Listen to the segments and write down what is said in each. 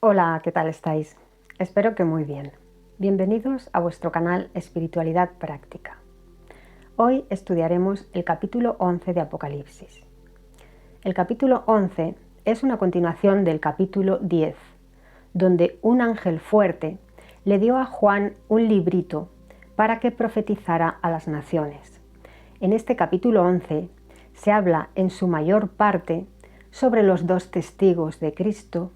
Hola, ¿qué tal estáis? Espero que muy bien. Bienvenidos a vuestro canal Espiritualidad Práctica. Hoy estudiaremos el capítulo 11 de Apocalipsis. El capítulo 11 es una continuación del capítulo 10, donde un ángel fuerte le dio a Juan un librito para que profetizara a las naciones. En este capítulo 11 se habla en su mayor parte sobre los dos testigos de Cristo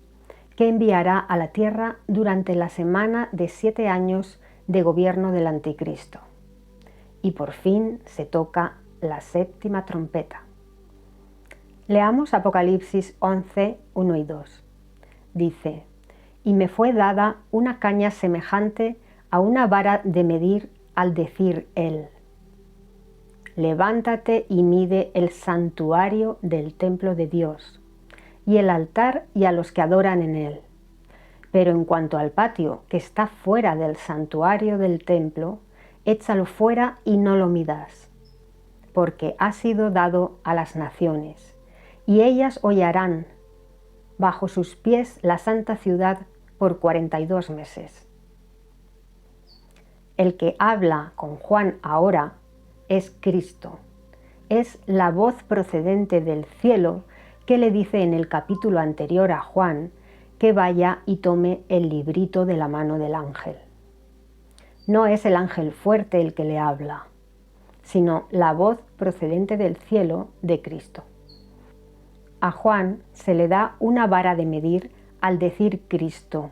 que enviará a la tierra durante la semana de 7 años de gobierno del Anticristo. Y por fin se toca la séptima trompeta. Leamos Apocalipsis 11, 1 y 2. Dice: «Y me fue dada una caña semejante a una vara de medir al decir él: levántate y mide el santuario del templo de Dios, y el altar y a los que adoran en él. Pero en cuanto al patio que está fuera del santuario del templo, échalo fuera y no lo midas, porque ha sido dado a las naciones, y ellas hollarán bajo sus pies la santa ciudad por 42 meses. El que habla con Juan ahora es Cristo. Es la voz procedente del cielo que le dice en el capítulo anterior a Juan que vaya y tome el librito de la mano del ángel. No es el ángel fuerte el que le habla, sino la voz procedente del cielo de Cristo. A Juan se le da una vara de medir al decir Cristo: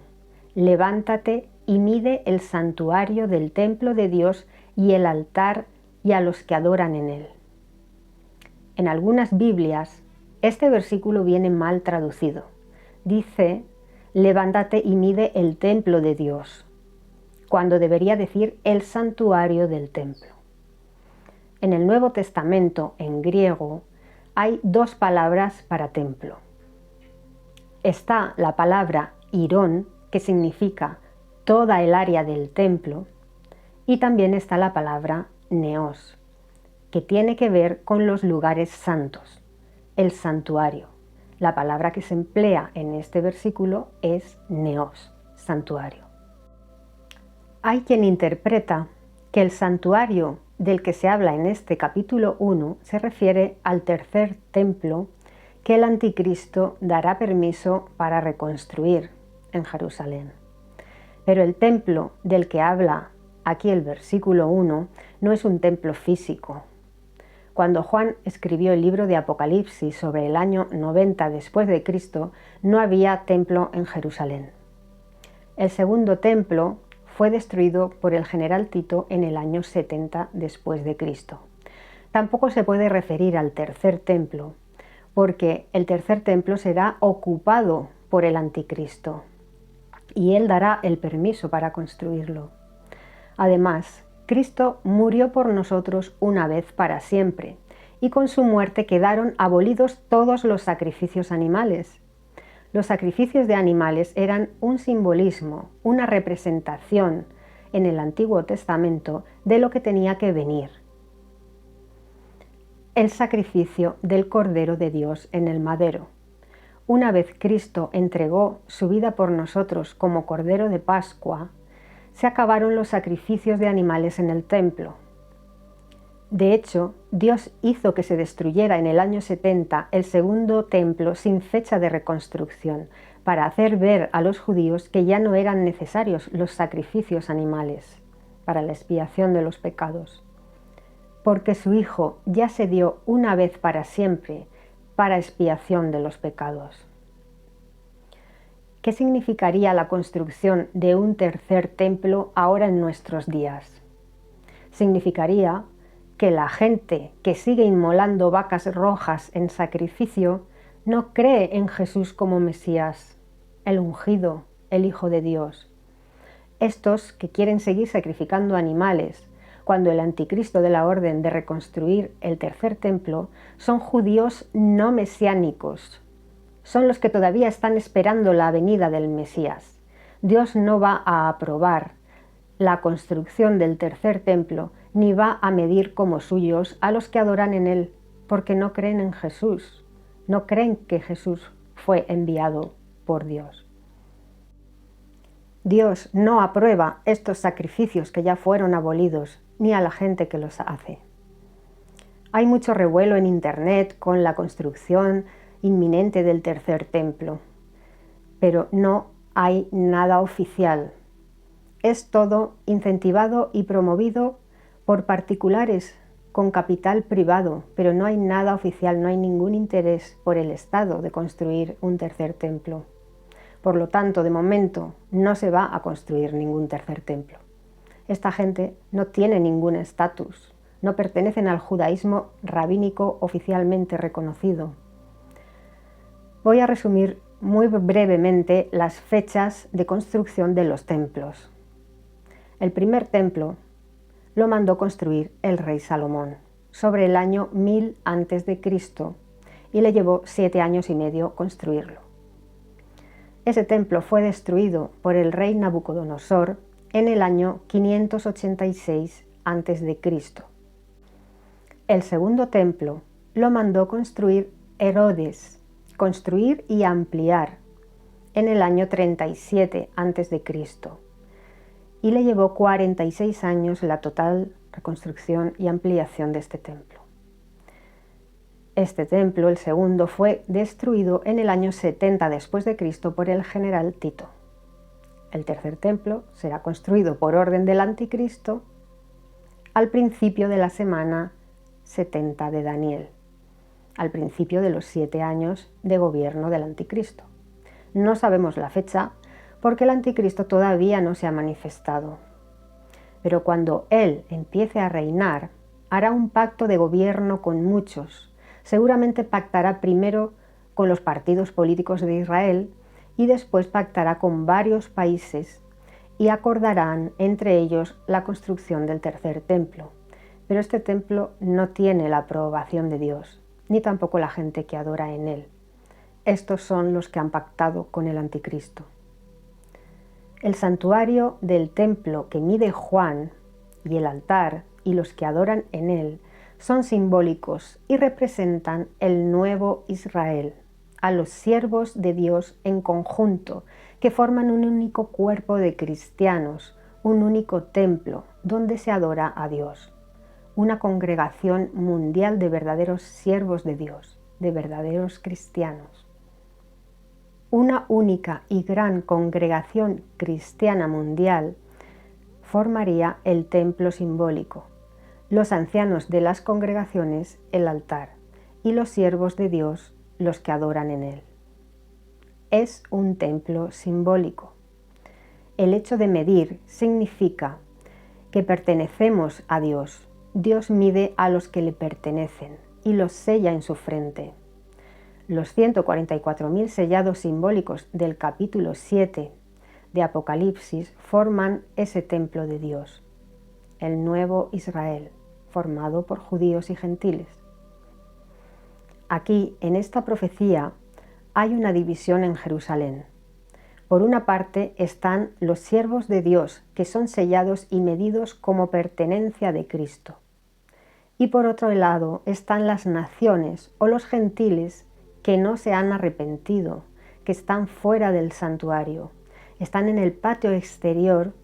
levántate y mide el santuario del templo de Dios y el altar y a los que adoran en él. En algunas Biblias este versículo viene mal traducido. Dice: levántate y mide el templo de Dios, cuando debería decir el santuario del templo. En el Nuevo Testamento, en griego, hay dos palabras para templo. Está la palabra irón, que significa toda el área del templo, y también está la palabra neos, que tiene que ver con los lugares santos, el santuario. La palabra que se emplea en este versículo es neos, santuario. Hay quien interpreta que el santuario del que se habla en este capítulo 1 se refiere al tercer templo que el Anticristo dará permiso para reconstruir en Jerusalén. Pero el templo del que habla aquí el versículo 1 no es un templo físico. Cuando Juan escribió el libro de Apocalipsis sobre el año 90 después de Cristo, no había templo en Jerusalén. El segundo templo fue destruido por el general Tito en el año 70 después de Cristo. Tampoco se puede referir al tercer templo, porque el tercer templo será ocupado por el Anticristo y él dará el permiso para construirlo. Además, Cristo murió por nosotros una vez para siempre, y con su muerte quedaron abolidos todos los sacrificios animales. Los sacrificios de animales eran un simbolismo, una representación en el Antiguo Testamento de lo que tenía que venir: el sacrificio del Cordero de Dios en el madero. Una vez Cristo entregó su vida por nosotros como Cordero de Pascua, se acabaron los sacrificios de animales en el templo. De hecho, Dios hizo que se destruyera en el año 70 el segundo templo sin fecha de reconstrucción, para hacer ver a los judíos que ya no eran necesarios los sacrificios animales para la expiación de los pecados, porque su Hijo ya se dio una vez para siempre para expiación de los pecados. ¿Qué significaría la construcción de un tercer templo ahora en nuestros días? Significaría que la gente que sigue inmolando vacas rojas en sacrificio no cree en Jesús como Mesías, el ungido, el Hijo de Dios. Estos que quieren seguir sacrificando animales, cuando el Anticristo de la orden de reconstruir el tercer templo, son judíos no mesiánicos. Son los que todavía están esperando la venida del Mesías. Dios no va a aprobar la construcción del tercer templo, ni va a medir como suyos a los que adoran en él, porque no creen en Jesús, no creen que Jesús fue enviado por Dios. Dios no aprueba estos sacrificios que ya fueron abolidos, ni a la gente que los hace. Hay mucho revuelo en Internet con la construcción inminente del tercer templo, pero no hay nada oficial. Es todo incentivado y promovido por particulares con capital privado, pero no hay nada oficial, no hay ningún interés por el Estado de construir un tercer templo. Por lo tanto, de momento, no se va a construir ningún tercer templo. Esta gente no tiene ningún estatus, no pertenecen al judaísmo rabínico oficialmente reconocido. Voy a resumir muy brevemente las fechas de construcción de los templos. El primer templo lo mandó construir el rey Salomón sobre el año 1000 a.C. y le llevó 7 años y medio construirlo. Ese templo fue destruido por el rey Nabucodonosor en el año 586 a.C. El segundo templo lo mandó construir Herodes, construir y ampliar en el año 37 a.C. y le llevó 46 años la total reconstrucción y ampliación de este templo. Este templo, el segundo, fue destruido en el año 70 después de Cristo por el general Tito. El tercer templo será construido por orden del anticristo al principio de la semana 70 de Daniel, al principio de los 7 años de gobierno del anticristo. No sabemos la fecha porque el anticristo todavía no se ha manifestado. Pero cuando él empiece a reinar, hará un pacto de gobierno con muchos. Seguramente pactará primero con los partidos políticos de Israel y después pactará con varios países y acordarán entre ellos la construcción del tercer templo. Pero este templo no tiene la aprobación de Dios, ni tampoco la gente que adora en él. Estos son los que han pactado con el anticristo. El santuario del templo que mide Juan y el altar y los que adoran en él son simbólicos y representan el nuevo Israel, a los siervos de Dios en conjunto, que forman un único cuerpo de cristianos, un único templo donde se adora a Dios, una congregación mundial de verdaderos siervos de Dios, de verdaderos cristianos. Una única y gran congregación cristiana mundial formaría el templo simbólico, los ancianos de las congregaciones el altar y los siervos de Dios los que adoran en él. Es un templo simbólico. El hecho de medir significa que pertenecemos a Dios. Dios mide a los que le pertenecen y los sella en su frente. Los 144.000 sellados simbólicos del capítulo 7 de Apocalipsis forman ese templo de Dios, el nuevo Israel, formado por judíos y gentiles. Aquí, en esta profecía, hay una división en Jerusalén. Por una parte están los siervos de Dios, que son sellados y medidos como pertenencia de Cristo. Y por otro lado están las naciones o los gentiles que no se han arrepentido, que están fuera del santuario, están en el patio exterior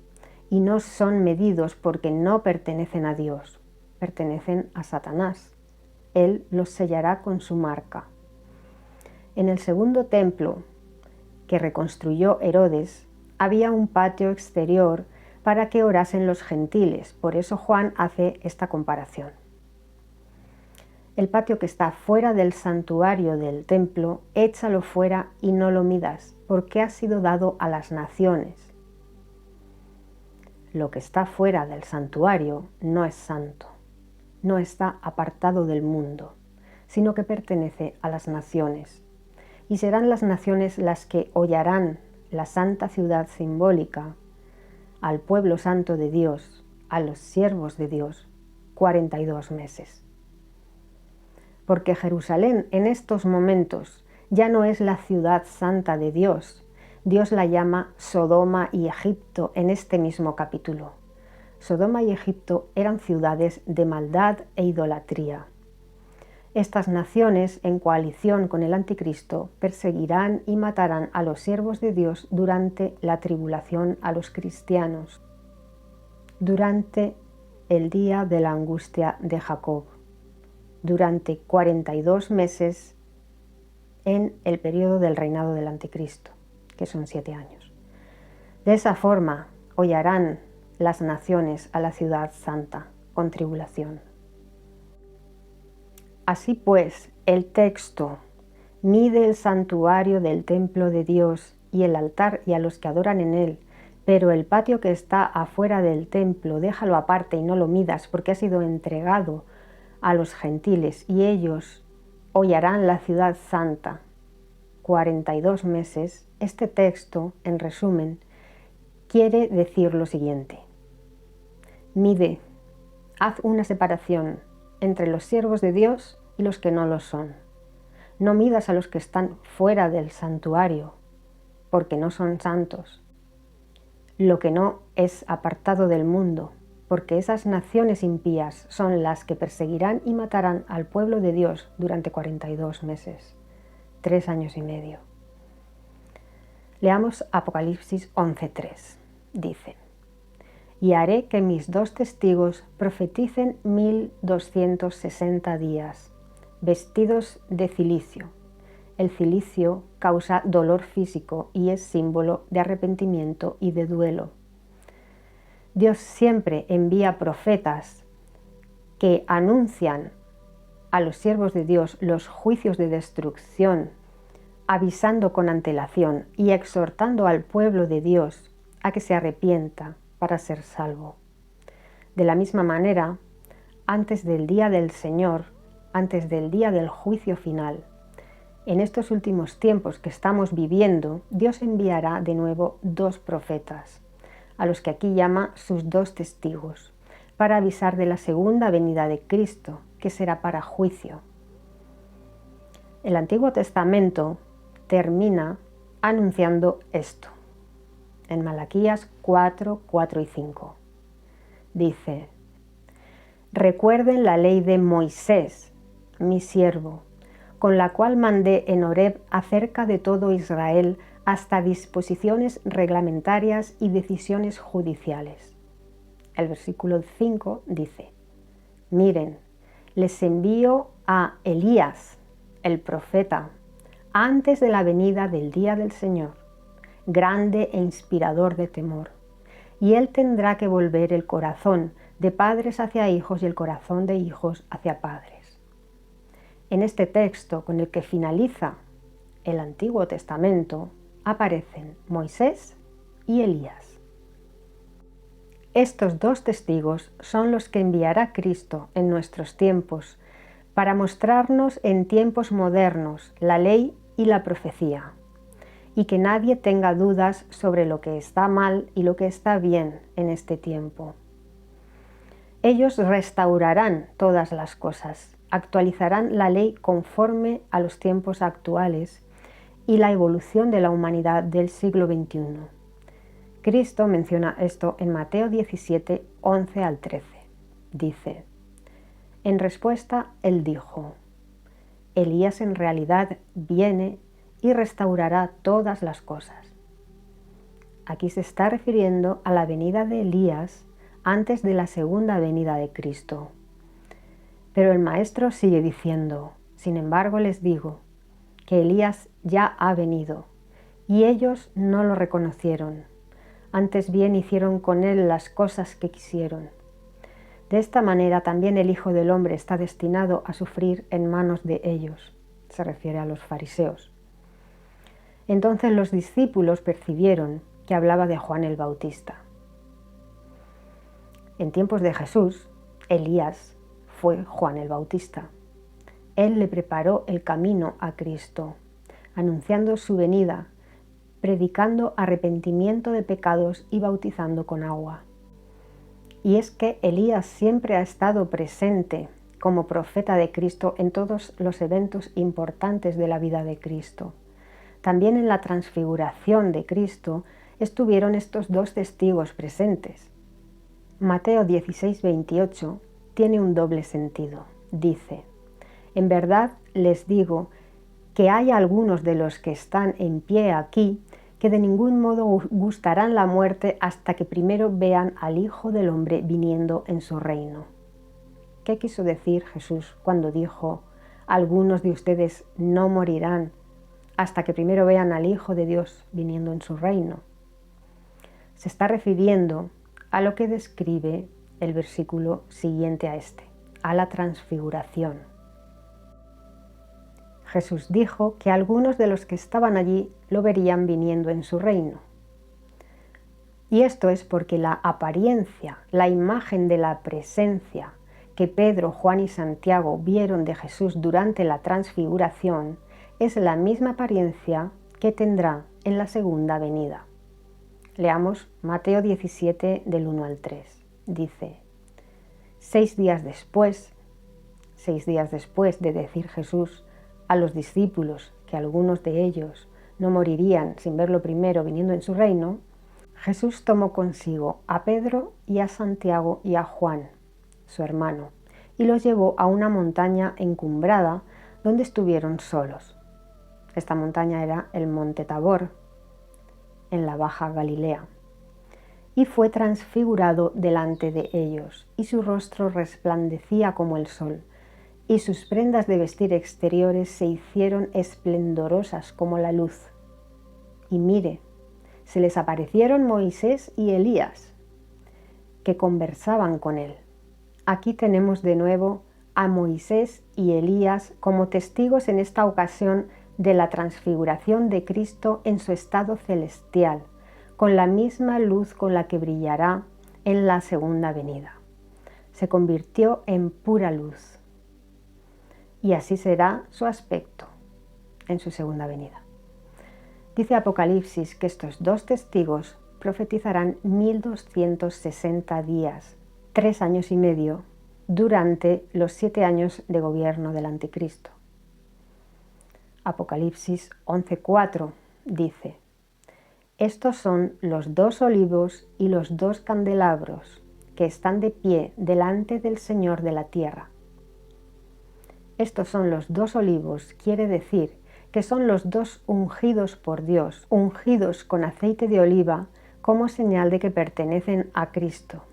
y no son medidos porque no pertenecen a Dios, pertenecen a Satanás. Él los sellará con su marca. En el segundo templo que reconstruyó Herodes, había un patio exterior para que orasen los gentiles. Por eso Juan hace esta comparación. El patio que está fuera del santuario del templo, échalo fuera y no lo midas, porque ha sido dado a las naciones. Lo que está fuera del santuario no es santo, no está apartado del mundo, sino que pertenece a las naciones. Y serán las naciones las que hollarán la santa ciudad simbólica, al pueblo santo de Dios, a los siervos de Dios, 42 meses. Porque Jerusalén en estos momentos ya no es la ciudad santa de Dios. Dios la llama Sodoma y Egipto en este mismo capítulo. Sodoma y Egipto eran ciudades de maldad e idolatría. Estas naciones, en coalición con el Anticristo, perseguirán y matarán a los siervos de Dios durante la tribulación a los cristianos, durante el día de la angustia de Jacob, durante 42 meses en el periodo del reinado del Anticristo, que son 7 años. De esa forma hollarán las naciones a la ciudad santa con tribulación. Así pues, el texto mide el santuario del templo de Dios y el altar y a los que adoran en él, pero el patio que está afuera del templo déjalo aparte y no lo midas, porque ha sido entregado a los gentiles y ellos hollarán la ciudad santa 42 meses. Este texto, en resumen, quiere decir lo siguiente: mide, haz una separación entre los siervos de Dios y los que no lo son. No midas a los que están fuera del santuario, porque no son santos. Lo que no es apartado del mundo, porque esas naciones impías son las que perseguirán y matarán al pueblo de Dios durante 42 meses, 3 años y medio. Leamos Apocalipsis 11:3. Dice: y haré que mis 2 testigos profeticen 1260 días, vestidos de cilicio. El cilicio causa dolor físico y es símbolo de arrepentimiento y de duelo. Dios siempre envía profetas que anuncian a los siervos de Dios los juicios de destrucción, avisando con antelación y exhortando al pueblo de Dios a que se arrepienta para ser salvo. De la misma manera, antes del día del Señor, antes del día del juicio final, en estos últimos tiempos que estamos viviendo, Dios enviará de nuevo 2 profetas, a los que aquí llama sus 2 testigos, para avisar de la segunda venida de Cristo, que será para juicio. El Antiguo Testamento termina anunciando esto. En Malaquías 4, 4 y 5. Dice: recuerden la ley de Moisés, mi siervo, con la cual mandé en Horeb acerca de todo Israel hasta disposiciones reglamentarias y decisiones judiciales. El versículo 5 dice: miren, les envío a Elías, el profeta, antes de la venida del día del Señor, grande e inspirador de temor, y él tendrá que volver el corazón de padres hacia hijos y el corazón de hijos hacia padres. En este texto, con el que finaliza el Antiguo Testamento, aparecen Moisés y Elías. Estos 2 testigos son los que enviará Cristo en nuestros tiempos para mostrarnos en tiempos modernos la ley y la profecía, y que nadie tenga dudas sobre lo que está mal y lo que está bien en este tiempo. Ellos restaurarán todas las cosas, actualizarán la ley conforme a los tiempos actuales y la evolución de la humanidad del siglo XXI. Cristo menciona esto en Mateo 17, 11 al 13. Dice: en respuesta, él dijo: Elías en realidad viene y restaurará todas las cosas. Aquí se está refiriendo a la venida de Elías antes de la segunda venida de Cristo. Pero el Maestro sigue diciendo: sin embargo les digo que Elías ya ha venido, y ellos no lo reconocieron. Antes bien hicieron con él las cosas que quisieron. De esta manera también el Hijo del Hombre está destinado a sufrir en manos de ellos. Se refiere a los fariseos. Entonces los discípulos percibieron que hablaba de Juan el Bautista. En tiempos de Jesús, Elías fue Juan el Bautista. Él le preparó el camino a Cristo, anunciando su venida, predicando arrepentimiento de pecados y bautizando con agua. Y es que Elías siempre ha estado presente como profeta de Cristo en todos los eventos importantes de la vida de Cristo. También en la transfiguración de Cristo estuvieron estos 2 testigos presentes. Mateo 16, 28 tiene un doble sentido. Dice: En verdad les digo que hay algunos de los que están en pie aquí que de ningún modo gustarán la muerte hasta que primero vean al Hijo del Hombre viniendo en su reino. ¿Qué quiso decir Jesús cuando dijo: algunos de ustedes no morirán hasta que primero vean al Hijo de Dios viniendo en su reino? Se está refiriendo a lo que describe el versículo siguiente a este, a la transfiguración. Jesús dijo que algunos de los que estaban allí lo verían viniendo en su reino. Y esto es porque la apariencia, la imagen de la presencia que Pedro, Juan y Santiago vieron de Jesús durante la transfiguración es la misma apariencia que tendrá en la segunda venida. Leamos Mateo 17 del 1 al 3. Dice: 6 días después de decir Jesús a los discípulos que algunos de ellos no morirían sin verlo primero viniendo en su reino, Jesús tomó consigo a Pedro y a Santiago y a Juan, su hermano, y los llevó a una montaña encumbrada donde estuvieron solos. Esta montaña era el Monte Tabor, en la Baja Galilea, y fue transfigurado delante de ellos, y su rostro resplandecía como el sol, y sus prendas de vestir exteriores se hicieron esplendorosas como la luz. Y mire, se les aparecieron Moisés y Elías, que conversaban con él. Aquí tenemos de nuevo a Moisés y Elías como testigos en esta ocasión de la transfiguración de Cristo en su estado celestial, con la misma luz con la que brillará en la segunda venida. Se convirtió en pura luz. Y así será su aspecto en su segunda venida. Dice Apocalipsis que estos dos testigos profetizarán 1260 días, 3 años y medio, durante los 7 años de gobierno del Anticristo. Apocalipsis 11:4 dice: estos son los 2 olivos y los 2 candelabros que están de pie delante del Señor de la tierra. Estos son los 2 olivos, quiere decir que son los 2 ungidos por Dios, ungidos con aceite de oliva como señal de que pertenecen a Cristo.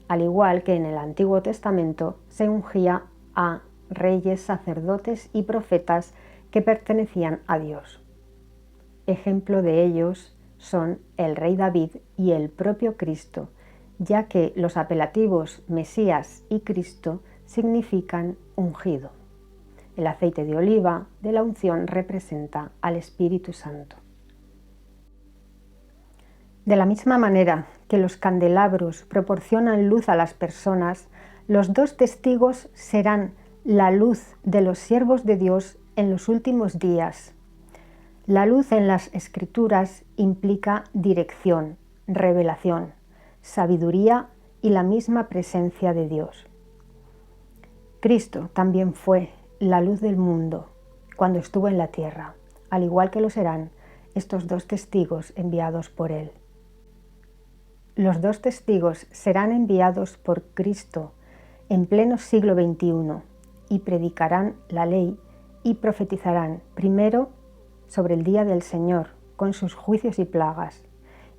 Al igual que en el Antiguo Testamento se ungía a reyes, sacerdotes y profetas que pertenecían a Dios. Ejemplo de ellos son el rey David y el propio Cristo, ya que los apelativos Mesías y Cristo significan ungido. El aceite de oliva de la unción representa al Espíritu Santo. De la misma manera que los candelabros proporcionan luz a las personas, los 2 testigos serán la luz de los siervos de Dios en los últimos días. La luz en las Escrituras implica dirección, revelación, sabiduría y la misma presencia de Dios. Cristo también fue la luz del mundo cuando estuvo en la tierra, al igual que lo serán estos 2 testigos enviados por Él. Los 2 testigos serán enviados por Cristo en pleno siglo XXI y predicarán la ley y profetizarán primero sobre el día del Señor con sus juicios y plagas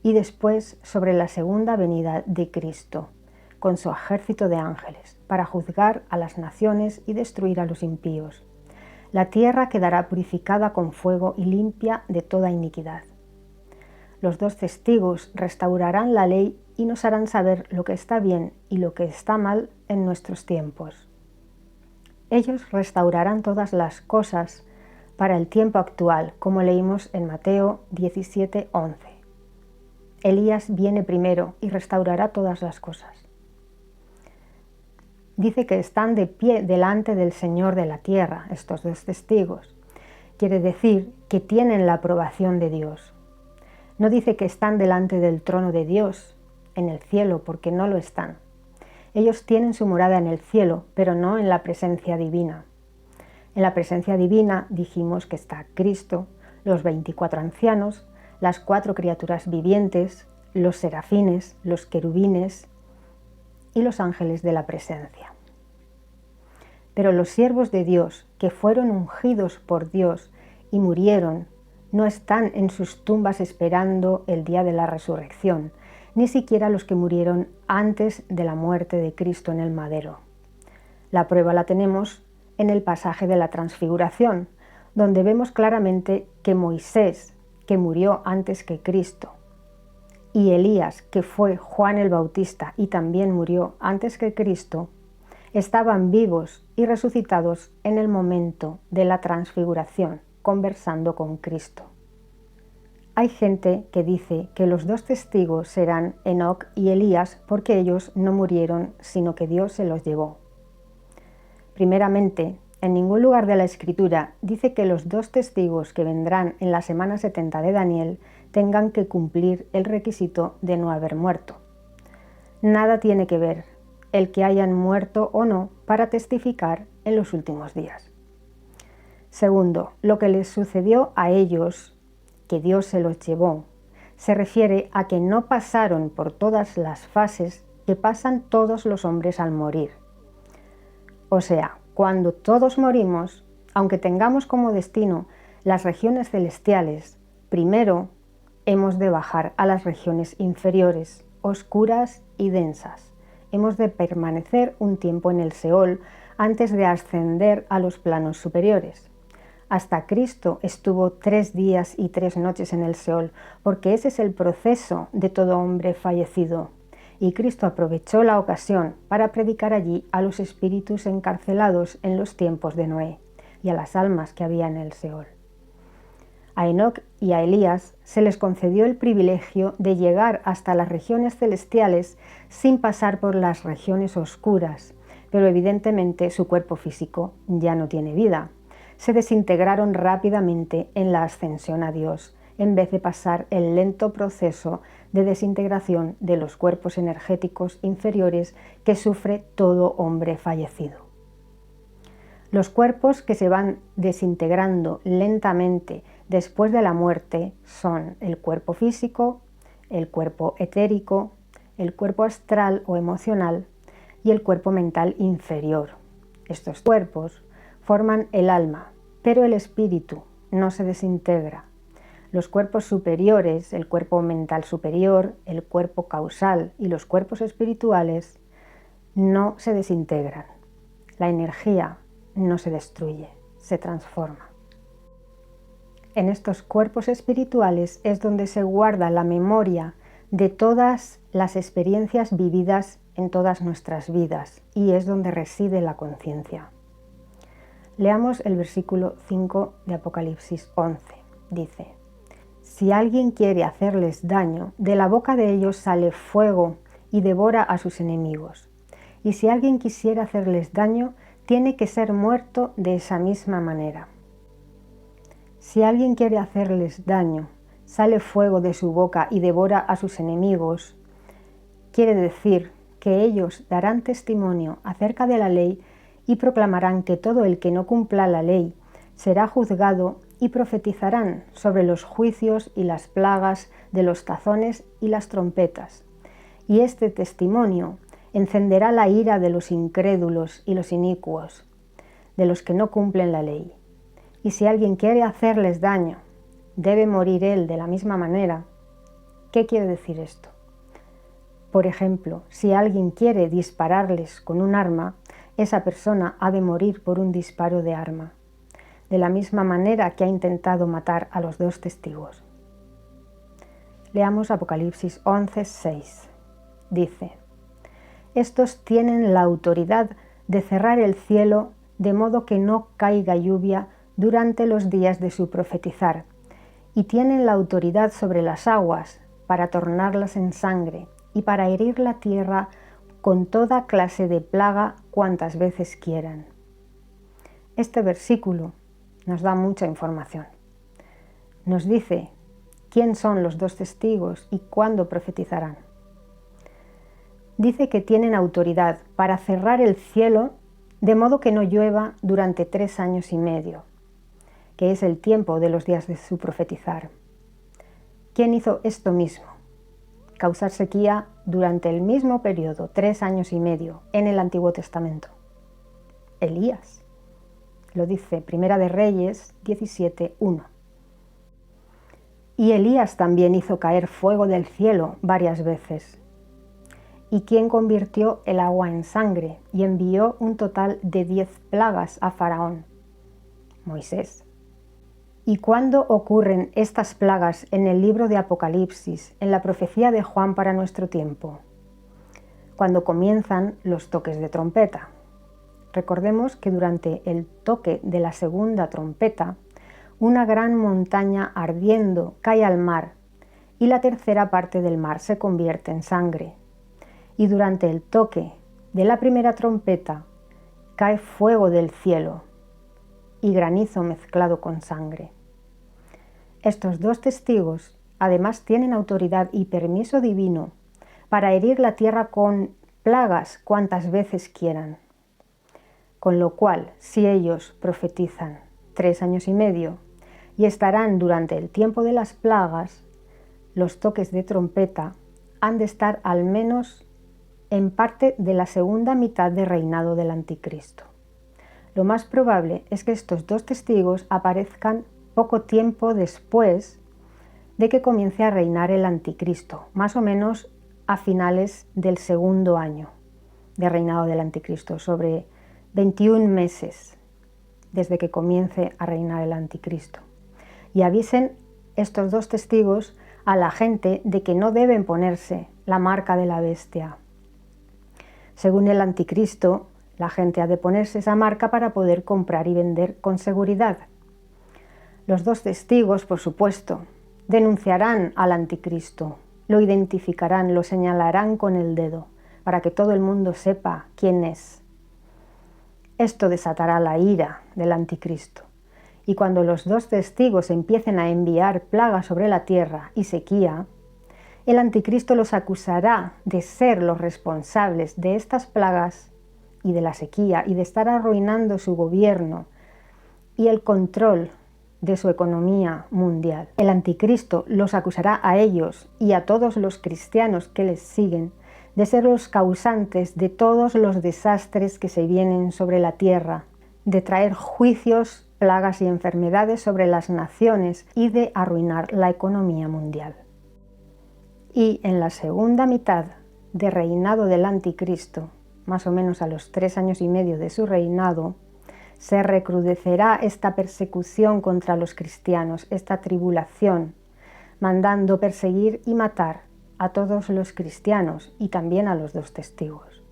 y después sobre la segunda venida de Cristo con su ejército de ángeles para juzgar a las naciones y destruir a los impíos. La tierra quedará purificada con fuego y limpia de toda iniquidad. Los 2 testigos restaurarán la ley y nos harán saber lo que está bien y lo que está mal en nuestros tiempos. Ellos restaurarán todas las cosas para el tiempo actual, como leímos en Mateo 17:11. Elías viene primero y restaurará todas las cosas. Dice que están de pie delante del Señor de la tierra, estos 2 testigos. Quiere decir que tienen la aprobación de Dios. No dice que están delante del trono de Dios en el cielo, porque no lo están. Ellos tienen su morada en el cielo, pero no en la presencia divina. En la presencia divina dijimos que está Cristo, los 24 ancianos, las 4 criaturas vivientes, los serafines, los querubines y los ángeles de la presencia. Pero los siervos de Dios, que fueron ungidos por Dios y murieron, no están en sus tumbas esperando el día de la resurrección, ni siquiera los que murieron antes de la muerte de Cristo en el madero. La prueba la tenemos en el pasaje de la Transfiguración, donde vemos claramente que Moisés, que murió antes que Cristo, y Elías, que fue Juan el Bautista y también murió antes que Cristo, estaban vivos y resucitados en el momento de la Transfiguración, conversando con Cristo. Hay gente que dice que los dos testigos serán Enoc y Elías porque ellos no murieron, sino que Dios se los llevó. Primeramente, en ningún lugar de la Escritura dice que los dos testigos que vendrán en la semana 70 de Daniel tengan que cumplir el requisito de no haber muerto. Nada tiene que ver el que hayan muerto o no para testificar en los últimos días. Segundo, lo que les sucedió a ellos, que Dios se los llevó, se refiere a que no pasaron por todas las fases que pasan todos los hombres al morir. O sea, cuando todos morimos, aunque tengamos como destino las regiones celestiales, primero hemos de bajar a las regiones inferiores, oscuras y densas. Hemos de permanecer un tiempo en el Seol antes de ascender a los planos superiores. Hasta Cristo estuvo 3 días y 3 noches en el Seol, porque ese es el proceso de todo hombre fallecido. Y Cristo aprovechó la ocasión para predicar allí a los espíritus encarcelados en los tiempos de Noé y a las almas que había en el Seol. A Enoc y a Elías se les concedió el privilegio de llegar hasta las regiones celestiales sin pasar por las regiones oscuras, pero evidentemente su cuerpo físico ya no tiene vida. Se desintegraron rápidamente en la ascensión a Dios, en vez de pasar el lento proceso de desintegración de los cuerpos energéticos inferiores que sufre todo hombre fallecido. Los cuerpos que se van desintegrando lentamente después de la muerte son el cuerpo físico, el cuerpo etérico, el cuerpo astral o emocional y el cuerpo mental inferior. Estos cuerpos forman el alma, pero el espíritu no se desintegra. Los cuerpos superiores, el cuerpo mental superior, el cuerpo causal y los cuerpos espirituales no se desintegran. La energía no se destruye, se transforma. En estos cuerpos espirituales es donde se guarda la memoria de todas las experiencias vividas en todas nuestras vidas y es donde reside la conciencia. Leamos el versículo 5 de Apocalipsis 11. Dice: Si alguien quiere hacerles daño, de la boca de ellos sale fuego y devora a sus enemigos. Y si alguien quisiera hacerles daño, tiene que ser muerto de esa misma manera. Si alguien quiere hacerles daño, sale fuego de su boca y devora a sus enemigos, quiere decir que ellos darán testimonio acerca de la ley y proclamarán que todo el que no cumpla la ley será juzgado y profetizarán sobre los juicios y las plagas de los tazones y las trompetas. Y este testimonio encenderá la ira de los incrédulos y los inicuos, de los que no cumplen la ley. Y si alguien quiere hacerles daño, debe morir él de la misma manera. ¿Qué quiere decir esto? Por ejemplo, si alguien quiere dispararles con un arma, esa persona ha de morir por un disparo de arma, de la misma manera que ha intentado matar a los dos testigos. Leamos Apocalipsis 11:6. Dice: Estos tienen la autoridad de cerrar el cielo de modo que no caiga lluvia durante los días de su profetizar, y tienen la autoridad sobre las aguas para tornarlas en sangre y para herir la tierra con toda clase de plaga cuantas veces quieran. Este versículo nos da mucha información. Nos dice quién son los dos testigos y cuándo profetizarán. Dice que tienen autoridad para cerrar el cielo de modo que no llueva durante 3 años y medio, que es el tiempo de los días de su profetizar. ¿Quién hizo esto mismo? Causar sequía durante el mismo periodo, 3 años y medio, en el Antiguo Testamento. Elías. Lo dice Primera de Reyes 17:1. Y Elías también hizo caer fuego del cielo varias veces. ¿Y quién convirtió el agua en sangre y envió un total de 10 plagas a Faraón? Moisés. ¿Y cuándo ocurren estas plagas en el libro de Apocalipsis, en la profecía de Juan para nuestro tiempo? Cuando comienzan los toques de trompeta. Recordemos que durante el toque de la segunda trompeta, una gran montaña ardiendo cae al mar y la tercera parte del mar se convierte en sangre. Y durante el toque de la primera trompeta cae fuego del cielo y granizo mezclado con sangre. Estos dos testigos además tienen autoridad y permiso divino para herir la tierra con plagas cuantas veces quieran. Con lo cual, si ellos profetizan 3 años y medio y estarán durante el tiempo de las plagas, los toques de trompeta han de estar al menos en parte de la segunda mitad de reinado del Anticristo. Lo más probable es que estos dos testigos aparezcan poco tiempo después de que comience a reinar el Anticristo, más o menos a finales del segundo año de reinado del Anticristo, sobre 21 meses desde que comience a reinar el Anticristo. Y avisen estos dos testigos a la gente de que no deben ponerse la marca de la bestia. Según el Anticristo, la gente ha de ponerse esa marca para poder comprar y vender con seguridad. Los dos testigos, por supuesto, denunciarán al Anticristo, lo identificarán, lo señalarán con el dedo, para que todo el mundo sepa quién es. Esto desatará la ira del Anticristo. Y cuando los dos testigos empiecen a enviar plagas sobre la tierra y sequía, el Anticristo los acusará de ser los responsables de estas plagas y de la sequía y de estar arruinando su gobierno y el control de su economía mundial. El Anticristo los acusará a ellos y a todos los cristianos que les siguen de ser los causantes de todos los desastres que se vienen sobre la tierra, de traer juicios, plagas y enfermedades sobre las naciones y de arruinar la economía mundial. Y en la segunda mitad de reinado del Anticristo, más o menos a los 3 años y medio de su reinado, se recrudecerá esta persecución contra los cristianos, esta tribulación, mandando perseguir y matar a todos los cristianos y también a los dos testigos.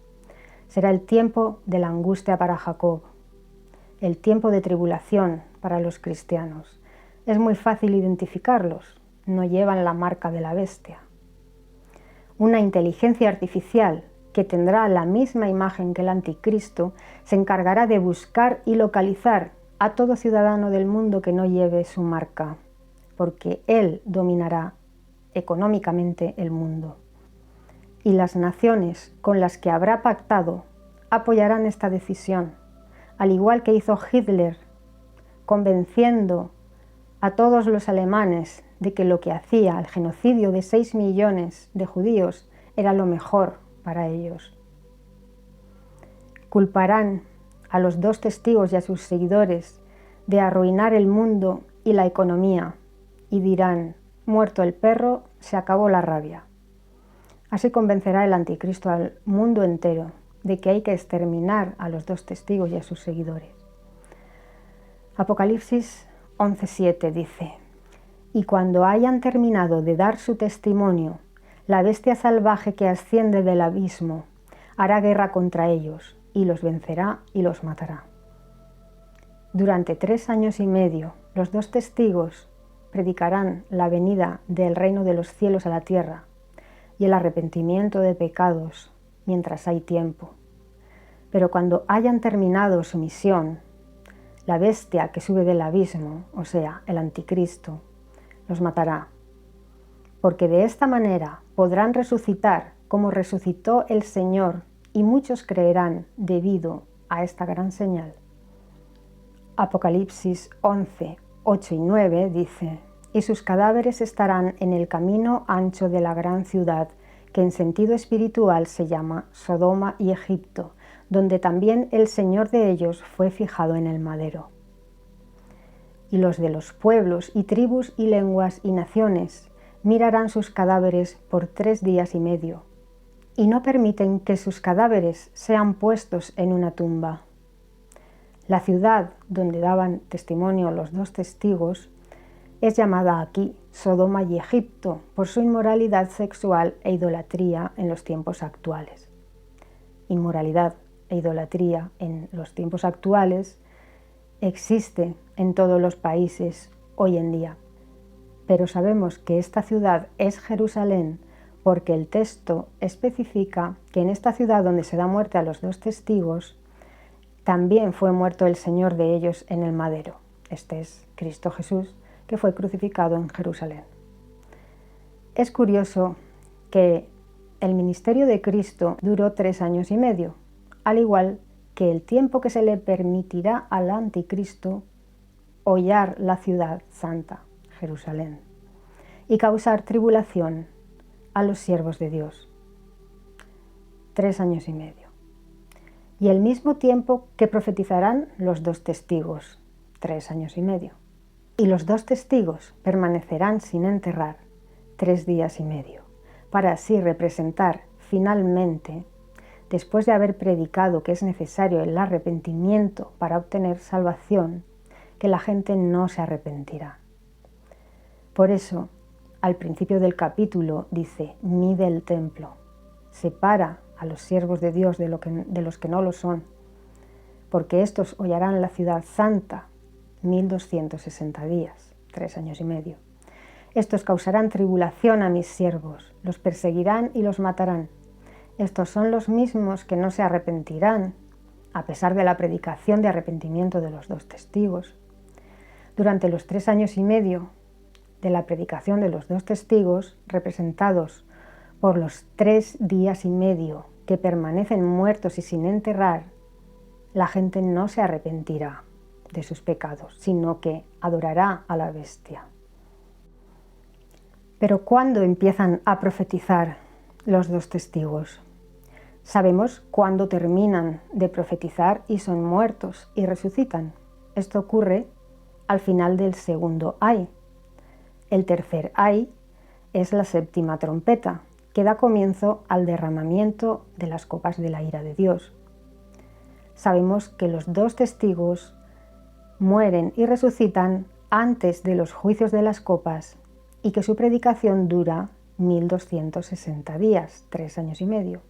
Será el tiempo de la angustia para Jacob, el tiempo de tribulación para los cristianos. Es muy fácil identificarlos, no llevan la marca de la bestia. Una inteligencia artificial que tendrá la misma imagen que el Anticristo se encargará de buscar y localizar a todo ciudadano del mundo que no lleve su marca, porque él dominará económicamente el mundo. Y las naciones con las que habrá pactado apoyarán esta decisión, al igual que hizo Hitler, convenciendo a todos los alemanes de que lo que hacía, el genocidio de 6 millones de judíos, era lo mejor para ellos. Culparán a los dos testigos y a sus seguidores de arruinar el mundo y la economía y dirán: muerto el perro, se acabó la rabia. Así convencerá el Anticristo al mundo entero de que hay que exterminar a los dos testigos y a sus seguidores. Apocalipsis 11:7 dice: y cuando hayan terminado de dar su testimonio, la bestia salvaje que asciende del abismo hará guerra contra ellos y los vencerá y los matará. Durante 3 años y medio, los dos testigos predicarán la venida del reino de los cielos a la tierra y el arrepentimiento de pecados mientras hay tiempo. Pero cuando hayan terminado su misión, la bestia que sube del abismo, o sea, el Anticristo, los matará, porque de esta manera podrán resucitar como resucitó el Señor, y muchos creerán debido a esta gran señal. Apocalipsis 11, 8 y 9 dice: y sus cadáveres estarán en el camino ancho de la gran ciudad, que en sentido espiritual se llama Sodoma y Egipto, donde también el Señor de ellos fue fijado en el madero. Y los de los pueblos y tribus y lenguas y naciones mirarán sus cadáveres por 3 días y medio, y no permiten que sus cadáveres sean puestos en una tumba. La ciudad donde daban testimonio los 2 testigos es llamada aquí Sodoma y Egipto por su inmoralidad sexual e idolatría en los tiempos actuales. Inmoralidad e idolatría en los tiempos actuales existe en todos los países hoy en día, pero sabemos que esta ciudad es Jerusalén porque el texto especifica que en esta ciudad donde se da muerte a los 2 testigos también fue muerto el Señor de ellos en el madero. Este es Cristo Jesús, que fue crucificado en Jerusalén. Es curioso que el ministerio de Cristo duró 3 años y medio, al igual que el tiempo que se le permitirá al anticristo hollar la ciudad santa, Jerusalén, y causar tribulación a los siervos de Dios. 3 años y medio. Y el mismo tiempo que profetizarán los 2 testigos, 3 años y medio. Y los 2 testigos permanecerán sin enterrar 3 días y medio, para así representar finalmente, después de haber predicado que es necesario el arrepentimiento para obtener salvación, que la gente no se arrepentirá. Por eso, al principio del capítulo dice, mide el templo, separa a los siervos de Dios de los que no lo son, porque estos hollarán la ciudad santa 1260 días, 3 años y medio. Estos causarán tribulación a mis siervos, los perseguirán y los matarán. Estos son los mismos que no se arrepentirán, a pesar de la predicación de arrepentimiento de los 2 testigos. Durante los 3 años y medio de la predicación de los 2 testigos, representados por los 3 días y medio que permanecen muertos y sin enterrar, la gente no se arrepentirá de sus pecados, sino que adorará a la bestia. Pero ¿cuándo empiezan a profetizar los 2 testigos? Sabemos cuándo terminan de profetizar y son muertos y resucitan. Esto ocurre al final del segundo ay. El tercer ay es la 7ª trompeta, que da comienzo al derramamiento de las copas de la ira de Dios. Sabemos que los 2 testigos mueren y resucitan antes de los juicios de las copas y que su predicación dura 1260 días, 3 años y medio,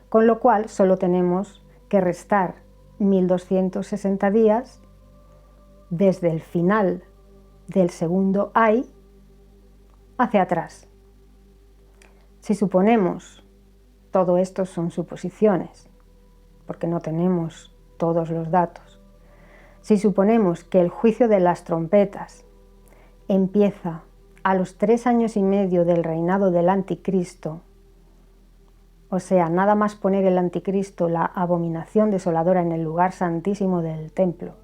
con lo cual solo tenemos que restar 1260 días desde el final del segundo ay hacia atrás. Si suponemos, todo esto son suposiciones, porque no tenemos todos los datos. Si suponemos que el juicio de las trompetas empieza a los 3 años y medio del reinado del anticristo, o sea, nada más poner el anticristo, la abominación desoladora, en el lugar santísimo del templo,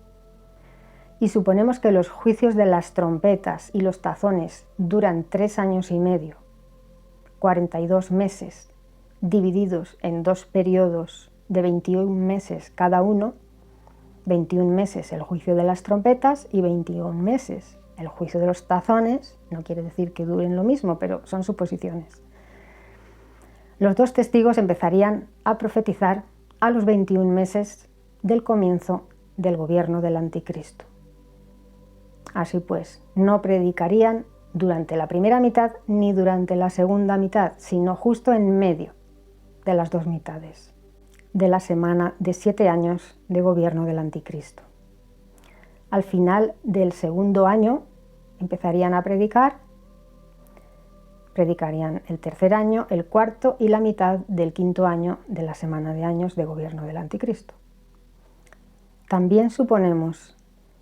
y suponemos que los juicios de las trompetas y los tazones duran 3 años y medio, 42 meses, divididos en 2 periodos de 21 meses cada uno, 21 meses el juicio de las trompetas y 21 meses el juicio de los tazones. No quiere decir que duren lo mismo, pero son suposiciones. Los 2 testigos empezarían a profetizar a los 21 meses del comienzo del gobierno del anticristo. Así pues, no predicarían durante la primera mitad ni durante la segunda mitad, sino justo en medio de las 2 mitades de la semana de 7 años de gobierno del anticristo. Al final del segundo año empezarían a predicar, predicarían el tercer año, el cuarto y la mitad del 5.º año de la semana de años de gobierno del anticristo. También suponemos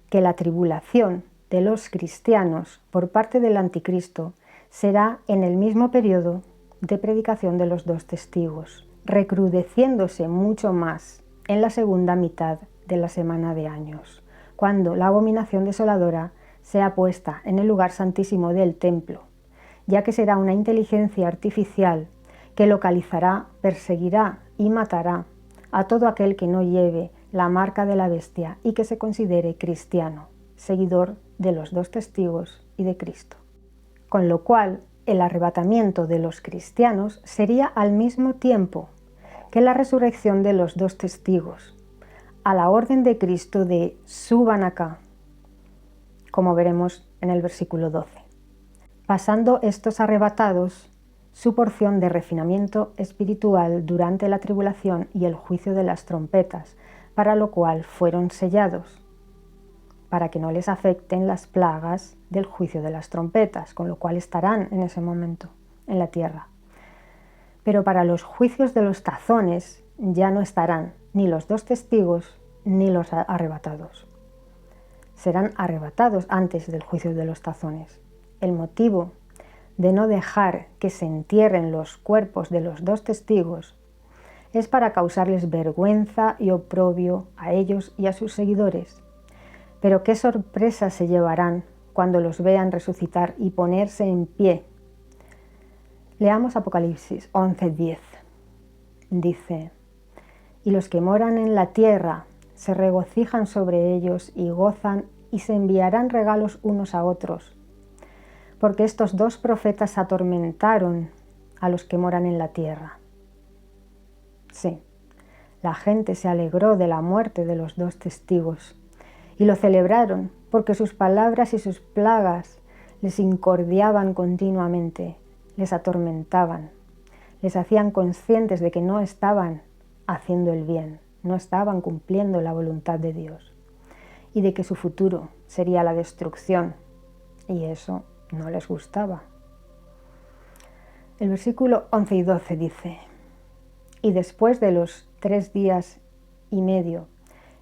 que la tribulación de los cristianos por parte del anticristo será en el mismo periodo de predicación de los 2 testigos, recrudeciéndose mucho más en la segunda mitad de la semana de años, cuando la abominación desoladora sea puesta en el lugar santísimo del templo, ya que será una inteligencia artificial que localizará, perseguirá y matará a todo aquel que no lleve la marca de la bestia y que se considere cristiano, seguidor de los dos testigos y de Cristo. Con lo cual, el arrebatamiento de los cristianos sería al mismo tiempo que la resurrección de los dos testigos, a la orden de Cristo de suban acá, como veremos en el versículo 12. Pasando estos arrebatados su porción de refinamiento espiritual durante la tribulación y el juicio de las trompetas, para lo cual fueron sellados, para que no les afecten las plagas del juicio de las trompetas, con lo cual estarán en ese momento en la tierra. Pero para los juicios de los tazones ya no estarán ni los dos testigos ni los arrebatados. Serán arrebatados antes del juicio de los tazones. El motivo de no dejar que se entierren los cuerpos de los dos testigos es para causarles vergüenza y oprobio a ellos y a sus seguidores. Pero qué sorpresa se llevarán cuando los vean resucitar y ponerse en pie. Leamos Apocalipsis 11:10. Dice: y los que moran en la tierra se regocijan sobre ellos y gozan y se enviarán regalos unos a otros, porque estos dos profetas atormentaron a los que moran en la tierra. Sí, la gente se alegró de la muerte de los dos testigos y lo celebraron porque sus palabras y sus plagas les incordiaban continuamente, les atormentaban, les hacían conscientes de que no estaban haciendo el bien, no estaban cumpliendo la voluntad de Dios y de que su futuro sería la destrucción, y eso no les gustaba. El versículo 11 y 12 dice: y después de los 3 días y medio,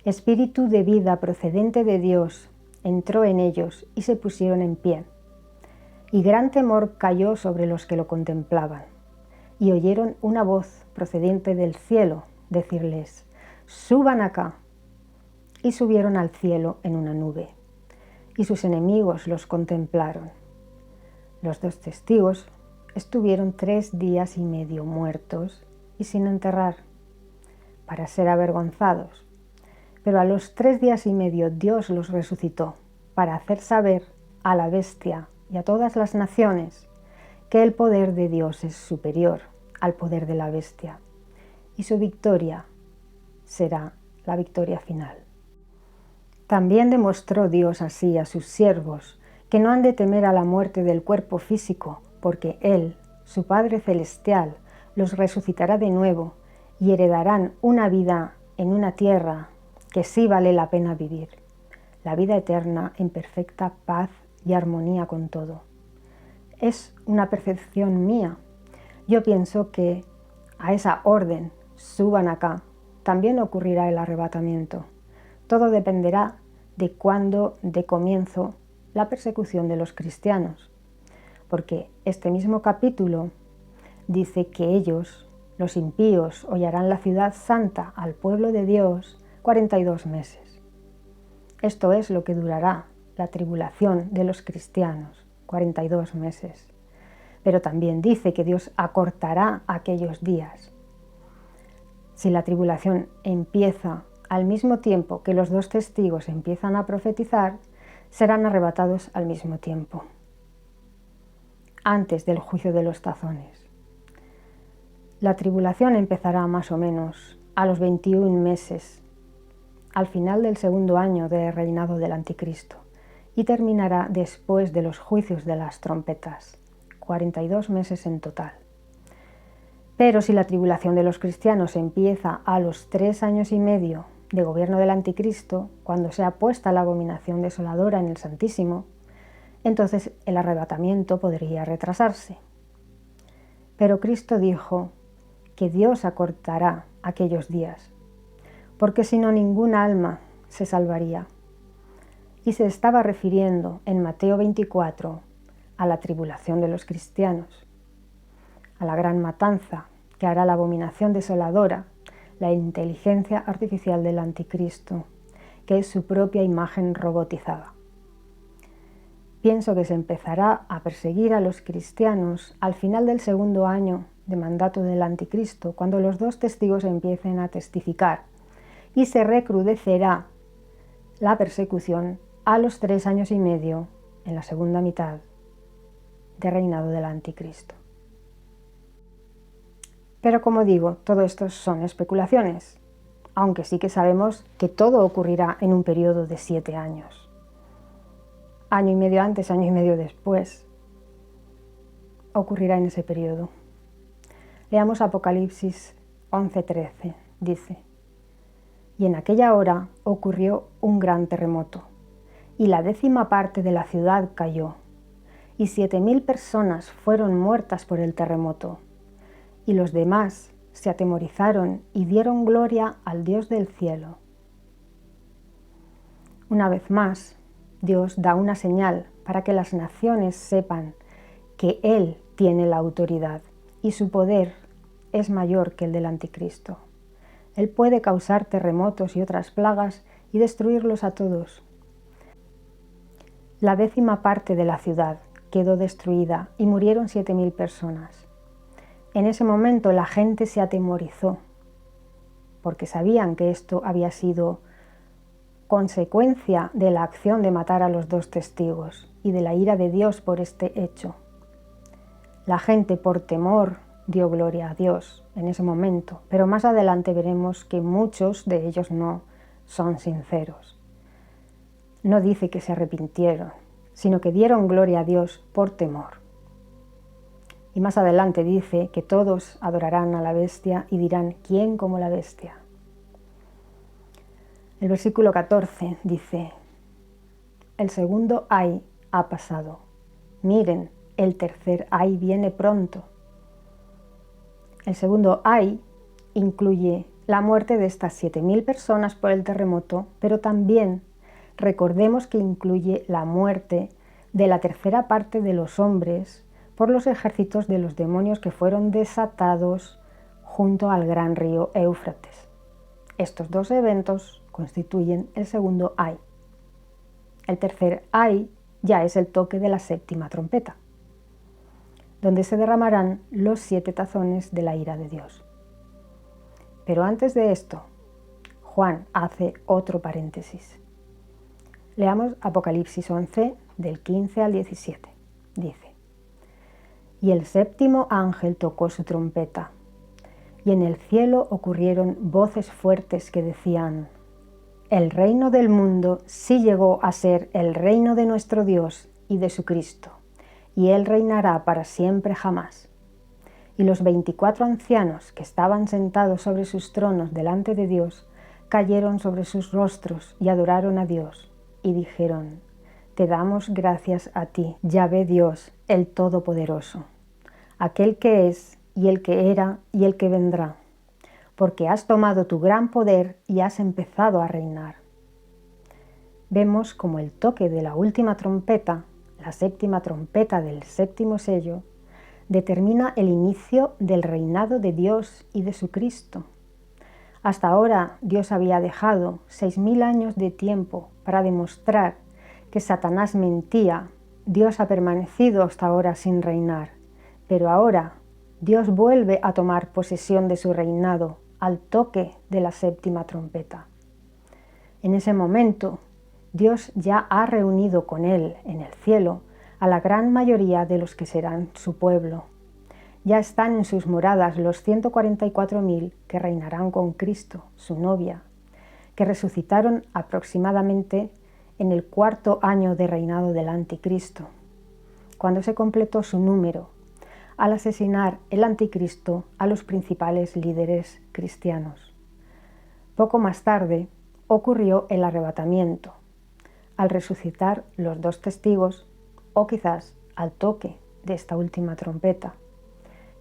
espíritu de vida procedente de Dios entró en ellos y se pusieron en pie. Y gran temor cayó sobre los que lo contemplaban, y oyeron una voz procedente del cielo decirles: suban acá. Y subieron al cielo en una nube, y sus enemigos los contemplaron. Los dos testigos estuvieron 3 días y medio muertos y sin enterrar, para ser avergonzados. Pero a los 3 días y medio Dios los resucitó, para hacer saber a la bestia y a todas las naciones que el poder de Dios es superior al poder de la bestia, y su victoria será la victoria final. También demostró Dios así a sus siervos que no han de temer a la muerte del cuerpo físico, porque Él, su Padre Celestial, los resucitará de nuevo y heredarán una vida en una tierra que sí vale la pena vivir, la vida eterna en perfecta paz y armonía con todo. Es una percepción mía. Yo pienso que a esa orden, suban acá, también ocurrirá el arrebatamiento. Todo dependerá de cuándo dé comienzo la persecución de los cristianos, porque este mismo capítulo dice que ellos, los impíos, hollarán la ciudad santa al pueblo de Dios 42 meses. Esto es lo que durará la tribulación de los cristianos, 42 meses. Pero también dice que Dios acortará aquellos días. Si la tribulación empieza al mismo tiempo que los dos testigos empiezan a profetizar, serán arrebatados al mismo tiempo, antes del juicio de los tazones. La tribulación empezará más o menos a los 21 meses, al final del segundo año de reinado del Anticristo, y terminará después de los juicios de las trompetas, 42 meses en total. Pero si la tribulación de los cristianos empieza a los 3 años y medio de gobierno del Anticristo, cuando sea puesta la abominación desoladora en el Santísimo, entonces el arrebatamiento podría retrasarse. Pero Cristo dijo que Dios acortará aquellos días, porque si no ningún alma se salvaría. Y se estaba refiriendo en Mateo 24 a la tribulación de los cristianos, a la gran matanza que hará la abominación desoladora, la inteligencia artificial del Anticristo, que es su propia imagen robotizada. Pienso que se empezará a perseguir a los cristianos al final del segundo año de mandato del anticristo, cuando los 2 testigos empiecen a testificar, y se recrudecerá la persecución a los 3 años y medio, en la segunda mitad de reinado del anticristo. Pero como digo, todo esto son especulaciones, aunque sí que sabemos que todo ocurrirá en un periodo de 7 años. Año y medio antes, año y medio después, ocurrirá en ese periodo. Leamos Apocalipsis 11:13, dice: y en aquella hora ocurrió un gran terremoto, y la 10ª parte de la ciudad cayó, y 7.000 personas fueron muertas por el terremoto, y los demás se atemorizaron y dieron gloria al Dios del cielo. Una vez más, Dios da una señal para que las naciones sepan que Él tiene la autoridad y su poder es mayor que el del anticristo. Él puede causar terremotos y otras plagas y destruirlos a todos. La 10ª parte de la ciudad quedó destruida y murieron 7.000 personas. En ese momento la gente se atemorizó, porque sabían que esto había sido consecuencia de la acción de matar a los 2 testigos y de la ira de Dios por este hecho. La gente, por temor, dio gloria a Dios en ese momento, pero más adelante veremos que muchos de ellos no son sinceros. No dice que se arrepintieron, sino que dieron gloria a Dios por temor. Y más adelante dice que todos adorarán a la bestia y dirán: ¿quién como la bestia? El versículo 14 dice: el segundo ay ha pasado. Miren, el tercer ay viene pronto. El segundo ay incluye la muerte de estas 7.000 personas por el terremoto, pero también recordemos que incluye la muerte de la 3ª parte de los hombres por los ejércitos de los demonios que fueron desatados junto al gran río Éufrates. Estos 2 eventos constituyen el segundo ay. El tercer ay ya es el toque de la 7ª trompeta, donde se derramarán los 7 tazones de la ira de Dios. Pero antes de esto, Juan hace otro paréntesis. Leamos Apocalipsis 11, del 15 al 17. Dice: y el 7º ángel tocó su trompeta, y en el cielo ocurrieron voces fuertes que decían: el reino del mundo sí llegó a ser el reino de nuestro Dios y de su Cristo, y Él reinará para siempre jamás. Y los 24 ancianos que estaban sentados sobre sus tronos delante de Dios cayeron sobre sus rostros y adoraron a Dios, y dijeron: te damos gracias a ti, Yahvé Dios, el Todopoderoso, aquel que es, y el que era, y el que vendrá, porque has tomado tu gran poder y has empezado a reinar. Vemos como el toque de la última trompeta, la 7ª trompeta del 7º sello, determina el inicio del reinado de Dios y de su Cristo. Hasta ahora Dios había dejado 6.000 años de tiempo para demostrar que Satanás mentía. Dios ha permanecido hasta ahora sin reinar, pero ahora Dios vuelve a tomar posesión de su reinado al toque de la 7ª trompeta. En ese momento, Dios ya ha reunido con Él en el cielo a la gran mayoría de los que serán su pueblo. Ya están en sus moradas los 144.000 que reinarán con Cristo, su novia, que resucitaron aproximadamente en el 4º año de reinado del anticristo, cuando se completó su número, al asesinar el anticristo a los principales líderes cristianos. Poco más tarde ocurrió el arrebatamiento, al resucitar los 2 testigos, o quizás al toque de esta última trompeta,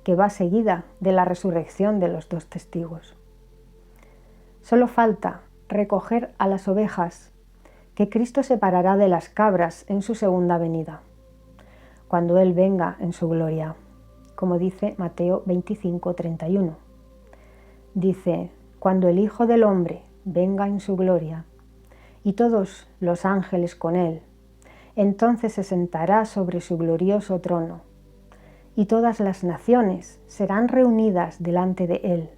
que va seguida de la resurrección de los 2 testigos. Solo falta recoger a las ovejas que Cristo separará de las cabras en su segunda venida, cuando Él venga en su gloria, como dice Mateo 25:31. Dice: cuando el Hijo del Hombre venga en su gloria, y todos los ángeles con Él, entonces se sentará sobre su glorioso trono, y todas las naciones serán reunidas delante de él,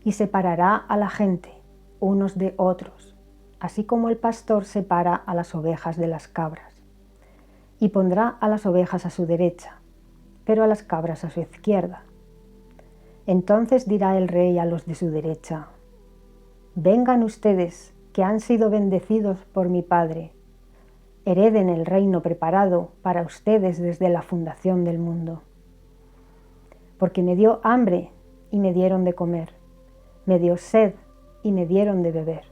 y separará a la gente unos de otros, así como el pastor separa a las ovejas de las cabras. Y pondrá a las ovejas a su derecha, pero a las cabras a su izquierda. Entonces dirá el rey a los de su derecha: vengan ustedes, que han sido bendecidos por mi Padre, hereden el reino preparado para ustedes desde la fundación del mundo. Porque me dio hambre y me dieron de comer, me dio sed y me dieron de beber.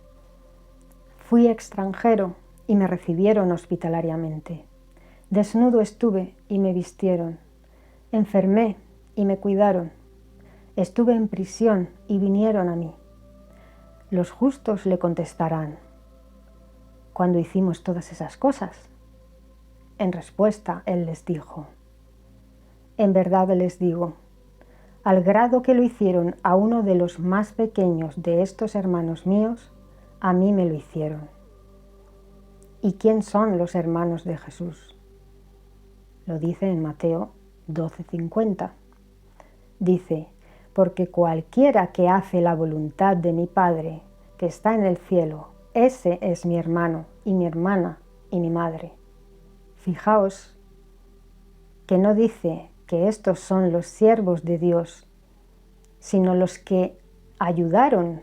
Fui extranjero y me recibieron hospitalariamente. Desnudo estuve y me vistieron. Enfermé y me cuidaron. Estuve en prisión y vinieron a mí. Los justos le contestarán: ¿cuándo hicimos todas esas cosas? En respuesta, él les dijo: en verdad les digo, al grado que lo hicieron a uno de los más pequeños de estos hermanos míos, a mí me lo hicieron. ¿Y quién son los hermanos de Jesús? Lo dice en Mateo 12:50. Dice: porque cualquiera que hace la voluntad de mi Padre que está en el cielo, ese es mi hermano y mi hermana y mi madre. Fijaos que no dice que estos son los siervos de Dios, sino los que ayudaron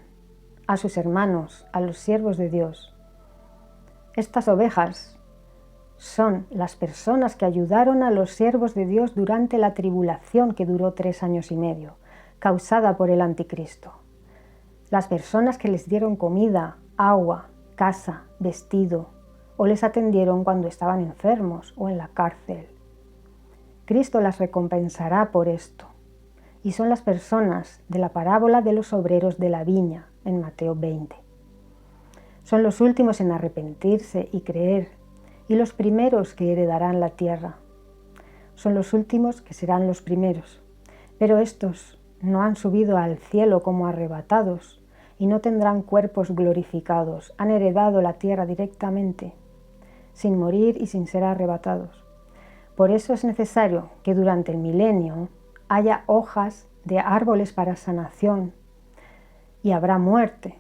a sus hermanos, a los siervos de Dios. Estas ovejas son las personas que ayudaron a los siervos de Dios durante la tribulación que duró 3 años y medio, causada por el anticristo. Las personas que les dieron comida, agua, casa, vestido, o les atendieron cuando estaban enfermos o en la cárcel. Cristo las recompensará por esto, y son las personas de la parábola de los obreros de la viña en Mateo 20. Son los últimos en arrepentirse y creer, y los primeros que heredarán la tierra. Son los últimos que serán los primeros, pero estos no han subido al cielo como arrebatados y no tendrán cuerpos glorificados, han heredado la tierra directamente, sin morir y sin ser arrebatados. Por eso es necesario que durante el milenio haya hojas de árboles para sanación y habrá muerte,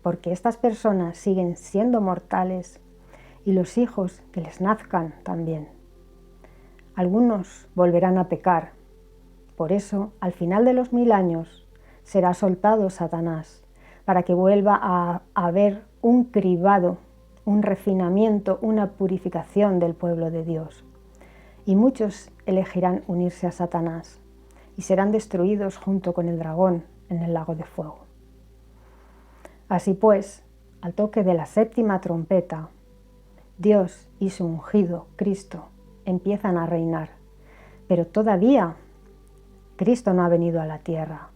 porque estas personas siguen siendo mortales y los hijos que les nazcan también. Algunos volverán a pecar. Por eso, al final de los 1000 años, será soltado Satanás, para que vuelva a haber un cribado, un refinamiento, una purificación del pueblo de Dios. Y muchos elegirán unirse a Satanás y serán destruidos junto con el dragón en el lago de fuego. Así pues, al toque de la 7ª trompeta, Dios y su ungido, Cristo, empiezan a reinar, pero todavía Cristo no ha venido a la tierra.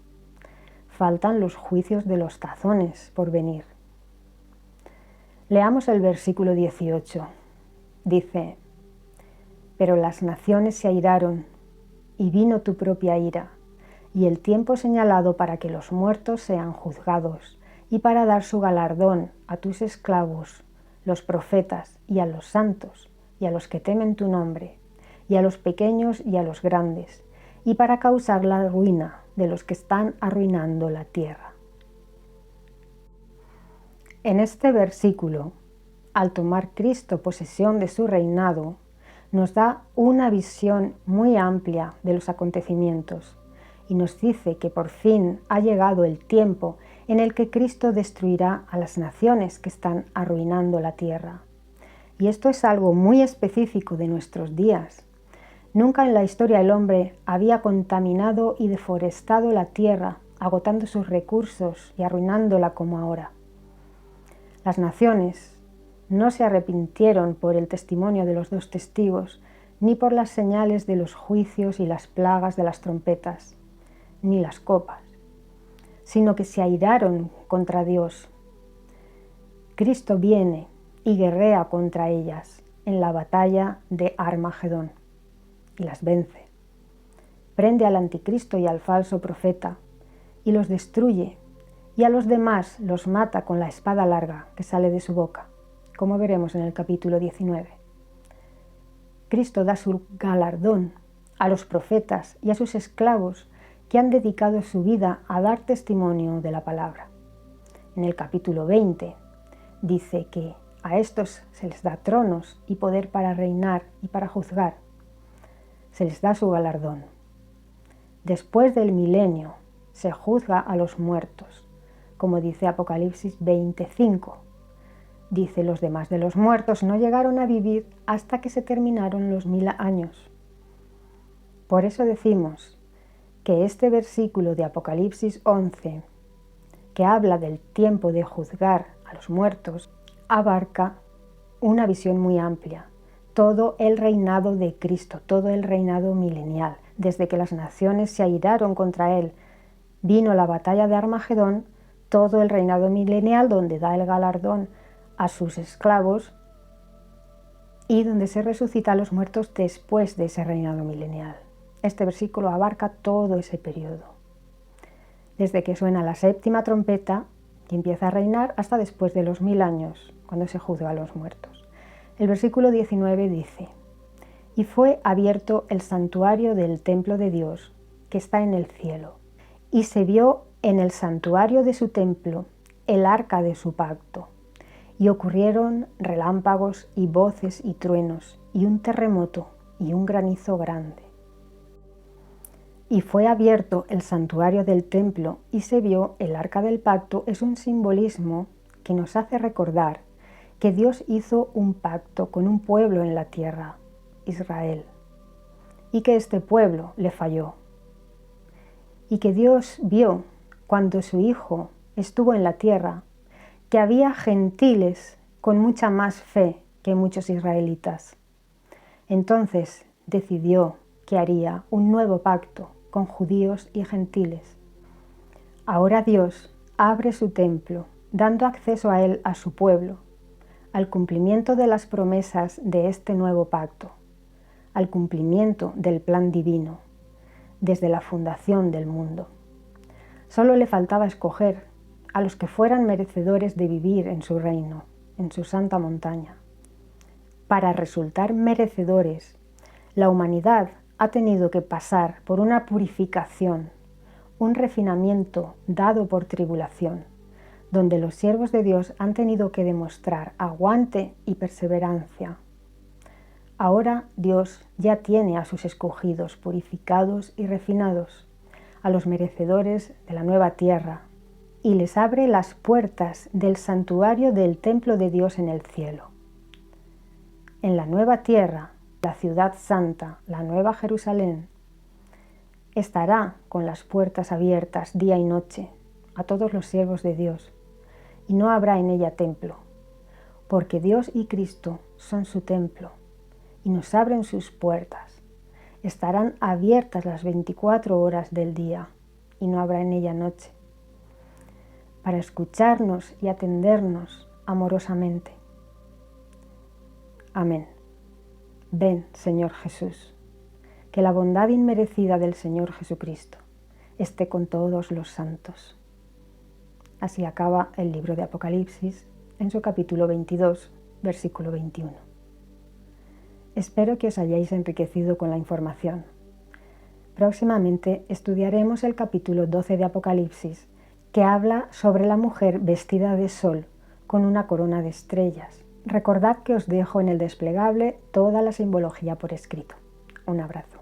Faltan los juicios de los tazones por venir. Leamos el versículo 18. Dice: pero las naciones se airaron, y vino tu propia ira, y el tiempo señalado para que los muertos sean juzgados, y para dar su galardón a tus esclavos, los profetas, y a los santos, y a los que temen tu nombre, y a los pequeños y a los grandes, y para causar la ruina de los que están arruinando la tierra. En este versículo, al tomar Cristo posesión de su reinado, nos da una visión muy amplia de los acontecimientos y nos dice que por fin ha llegado el tiempo en el que Cristo destruirá a las naciones que están arruinando la tierra. Y esto es algo muy específico de nuestros días. Nunca en la historia el hombre había contaminado y deforestado la tierra, agotando sus recursos y arruinándola como ahora. Las naciones no se arrepintieron por el testimonio de los 2 testigos, ni por las señales de los juicios y las plagas de las trompetas, ni las copas, sino que se airaron contra Dios. Cristo viene y guerrea contra ellas en la batalla de Armagedón y las vence. Prende al anticristo y al falso profeta y los destruye, y a los demás los mata con la espada larga que sale de su boca, como veremos en el capítulo 19. Cristo da su galardón a los profetas y a sus esclavos que han dedicado su vida a dar testimonio de la palabra. En el capítulo 20 dice que a estos se les da tronos y poder para reinar y para juzgar. Se les da su galardón. Después del milenio se juzga a los muertos, como dice Apocalipsis 25. Dice: los demás de los muertos no llegaron a vivir hasta que se terminaron los 1000 años. Por eso decimos que este versículo de Apocalipsis 11, que habla del tiempo de juzgar a los muertos, abarca una visión muy amplia, todo el reinado de Cristo, todo el reinado milenial. Desde que las naciones se airaron contra él, vino la batalla de Armagedón, todo el reinado milenial donde da el galardón a sus esclavos y donde se resucita a los muertos después de ese reinado milenial. Este versículo abarca todo ese periodo, desde que suena la séptima trompeta y empieza a reinar hasta después de los 1000 años, cuando se juzga a los muertos. El versículo 19 dice: y fue abierto el santuario del templo de Dios, que está en el cielo, y se vio en el santuario de su templo el arca de su pacto, y ocurrieron relámpagos y voces y truenos, y un terremoto y un granizo grande. Y fue abierto el santuario del templo y se vio el arca del pacto. Es un simbolismo que nos hace recordar que Dios hizo un pacto con un pueblo en la tierra, Israel, y que este pueblo le falló. Y que Dios vio, cuando su Hijo estuvo en la tierra, que había gentiles con mucha más fe que muchos israelitas. Entonces decidió que haría un nuevo pacto con judíos y gentiles. Ahora Dios abre su templo, dando acceso a él, a su pueblo, al cumplimiento de las promesas de este nuevo pacto, al cumplimiento del plan divino, desde la fundación del mundo. Solo le faltaba escoger a los que fueran merecedores de vivir en su reino, en su santa montaña. Para resultar merecedores, la humanidad ha tenido que pasar por una purificación, un refinamiento dado por tribulación, donde los siervos de Dios han tenido que demostrar aguante y perseverancia. Ahora Dios ya tiene a sus escogidos purificados y refinados, a los merecedores de la nueva tierra, y les abre las puertas del santuario del templo de Dios en el cielo. En la nueva tierra, la ciudad santa, la nueva Jerusalén, estará con las puertas abiertas día y noche a todos los siervos de Dios, y no habrá en ella templo, porque Dios y Cristo son su templo, y nos abren sus puertas. Estarán abiertas las 24 horas del día, y no habrá en ella noche, para escucharnos y atendernos amorosamente. Amén. Ven, Señor Jesús, que la bondad inmerecida del Señor Jesucristo esté con todos los santos. Así acaba el libro de Apocalipsis en su capítulo 22, versículo 21. Espero que os hayáis enriquecido con la información. Próximamente estudiaremos el capítulo 12 de Apocalipsis, que habla sobre la mujer vestida de sol con una corona de estrellas. Recordad que os dejo en el desplegable toda la simbología por escrito. Un abrazo.